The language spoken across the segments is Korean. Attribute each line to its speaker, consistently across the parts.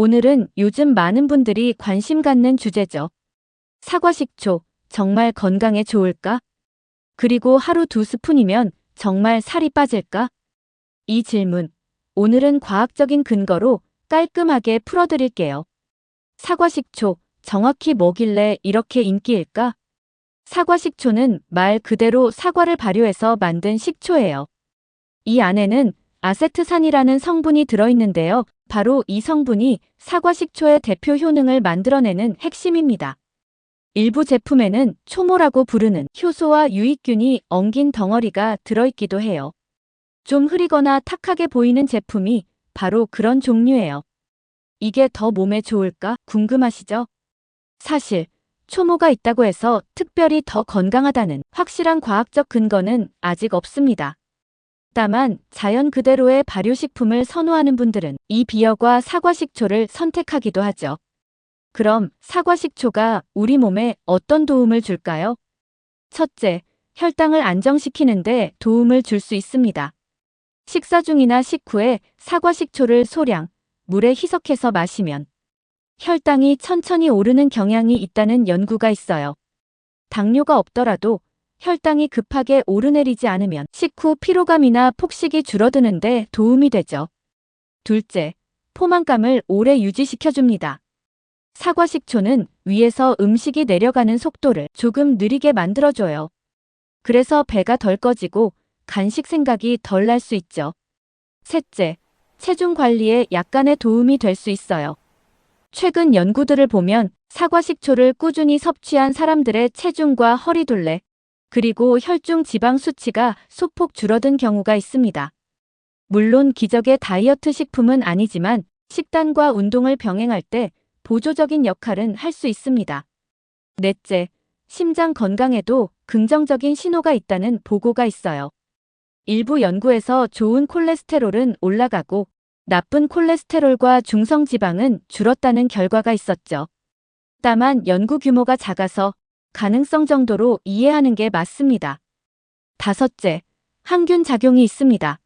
Speaker 1: 오늘은 요즘 많은 분들이 관심 갖는 주제죠. 사과 식초, 정말 건강에 좋을까? 그리고 하루 2스푼이면 정말 살이 빠질까? 이 질문, 오늘은 과학적인 근거로 깔끔하게 풀어드릴게요. 사과 식초, 정확히 뭐길래 이렇게 인기일까? 사과 식초는 말 그대로 사과를 발효해서 만든 식초예요. 이 안에는 아세트산이라는 성분이 들어있는데요. 바로 이 성분이 사과 식초의 대표 효능을 만들어내는 핵심입니다. 일부 제품에는 초모라고 부르는 효소와 유익균이 엉긴 덩어리가 들어있기도 해요. 좀 흐리거나 탁하게 보이는 제품이 바로 그런 종류예요. 이게 더 몸에 좋을까 궁금하시죠? 사실 초모가 있다고 해서 특별히 더 건강하다는 확실한 과학적 근거는 아직 없습니다. 다만 자연 그대로의 발효식품을 선호하는 분들은 이 비어과 사과식초를 선택하기도 하죠. 그럼 사과식초가 우리 몸에 어떤 도움을 줄까요? 첫째, 혈당을 안정시키는데 도움을 줄 수 있습니다. 식사 중이나 식후에 사과식초를 소량 물에 희석해서 마시면 혈당이 천천히 오르는 경향이 있다는 연구가 있어요. 당뇨가 없더라도 혈당이 급하게 오르내리지 않으면 식후 피로감이나 폭식이 줄어드는데 도움이 되죠. 둘째, 포만감을 오래 유지시켜줍니다. 사과 식초는 위에서 음식이 내려가는 속도를 조금 느리게 만들어줘요. 그래서 배가 덜 꺼지고 간식 생각이 덜 날 수 있죠. 셋째, 체중 관리에 약간의 도움이 될 수 있어요. 최근 연구들을 보면 사과 식초를 꾸준히 섭취한 사람들의 체중과 허리둘레, 그리고 혈중 지방 수치가 소폭 줄어든 경우가 있습니다. 물론 기적의 다이어트 식품은 아니지만 식단과 운동을 병행할 때 보조적인 역할은 할 수 있습니다. 넷째, 심장 건강에도 긍정적인 신호가 있다는 보고가 있어요. 일부 연구에서 좋은 콜레스테롤은 올라가고 나쁜 콜레스테롤과 중성지방은 줄었다는 결과가 있었죠. 다만 연구 규모가 작아서 가능성 정도로 이해하는 게 맞습니다. 다섯째, 항균 작용이 있습니다.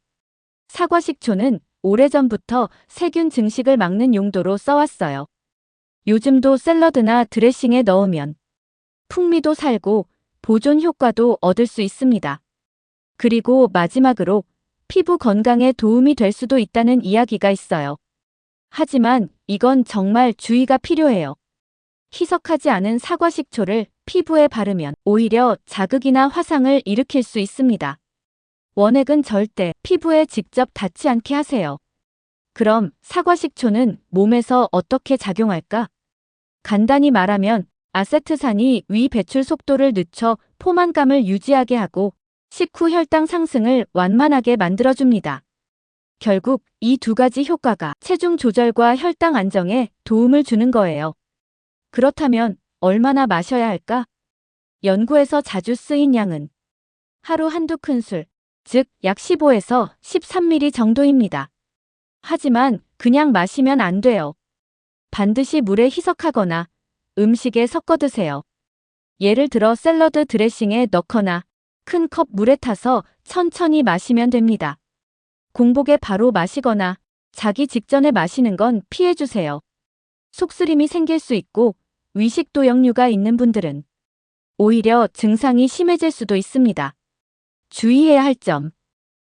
Speaker 1: 사과 식초는 오래전부터 세균 증식을 막는 용도로 써왔어요. 요즘도 샐러드나 드레싱에 넣으면 풍미도 살고 보존 효과도 얻을 수 있습니다. 그리고 마지막으로 피부 건강에 도움이 될 수도 있다는 이야기가 있어요. 하지만 이건 정말 주의가 필요해요. 희석하지 않은 사과 식초를 피부에 바르면 오히려 자극이나 화상을 일으킬 수 있습니다. 원액은 절대 피부에 직접 닿지 않게 하세요. 그럼 사과 식초는 몸에서 어떻게 작용할까? 간단히 말하면 아세트산이 위 배출 속도를 늦춰 포만감을 유지하게 하고 식후 혈당 상승을 완만하게 만들어줍니다. 결국 이 두 가지 효과가 체중 조절과 혈당 안정에 도움을 주는 거예요. 그렇다면 얼마나 마셔야 할까? 연구에서 자주 쓰인 양은 하루 한두 큰술, 즉 약 15에서 13ml 정도입니다. 하지만 그냥 마시면 안 돼요. 반드시 물에 희석하거나 음식에 섞어 드세요. 예를 들어 샐러드 드레싱에 넣거나 큰 컵 물에 타서 천천히 마시면 됩니다. 공복에 바로 마시거나 자기 직전에 마시는 건 피해주세요. 속쓰림이 생길 수 있고 위식도 역류가 있는 분들은 오히려 증상이 심해질 수도 있습니다. 주의해야 할 점.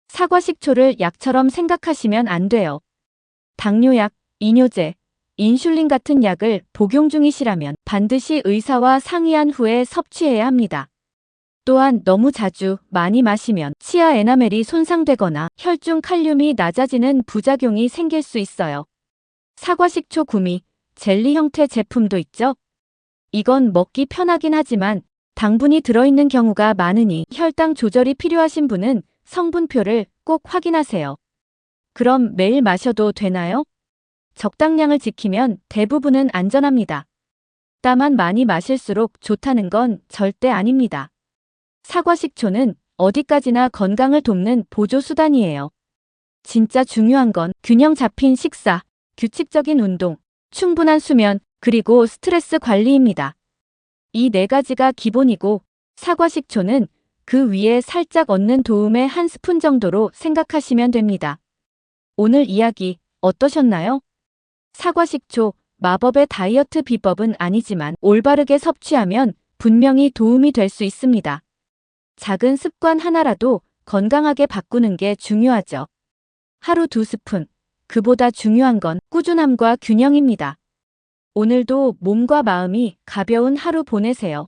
Speaker 1: 사과 식초를 약처럼 생각하시면 안 돼요. 당뇨약, 이뇨제, 인슐린 같은 약을 복용 중이시라면 반드시 의사와 상의한 후에 섭취해야 합니다. 또한 너무 자주 많이 마시면 치아 에나멜이 손상되거나 혈중 칼륨이 낮아지는 부작용이 생길 수 있어요. 사과 식초 구미, 젤리 형태 제품도 있죠. 이건 먹기 편하긴 하지만 당분이 들어있는 경우가 많으니 혈당 조절이 필요하신 분은 성분표를 꼭 확인하세요. 그럼 매일 마셔도 되나요? 적당량을 지키면 대부분은 안전합니다. 다만 많이 마실수록 좋다는 건 절대 아닙니다. 사과 식초는 어디까지나 건강을 돕는 보조 수단이에요. 진짜 중요한 건 균형 잡힌 식사, 규칙적인 운동, 충분한 수면, 그리고 스트레스 관리입니다. 이 네 가지가 기본이고 사과 식초는 그 위에 살짝 얻는 도움의 한 스푼 정도로 생각하시면 됩니다. 오늘 이야기 어떠셨나요? 사과 식초, 마법의 다이어트 비법은 아니지만 올바르게 섭취하면 분명히 도움이 될 수 있습니다. 작은 습관 하나라도 건강하게 바꾸는 게 중요하죠. 하루 2스푼. 그보다 중요한 건 꾸준함과 균형입니다. 오늘도 몸과 마음이 가벼운 하루 보내세요.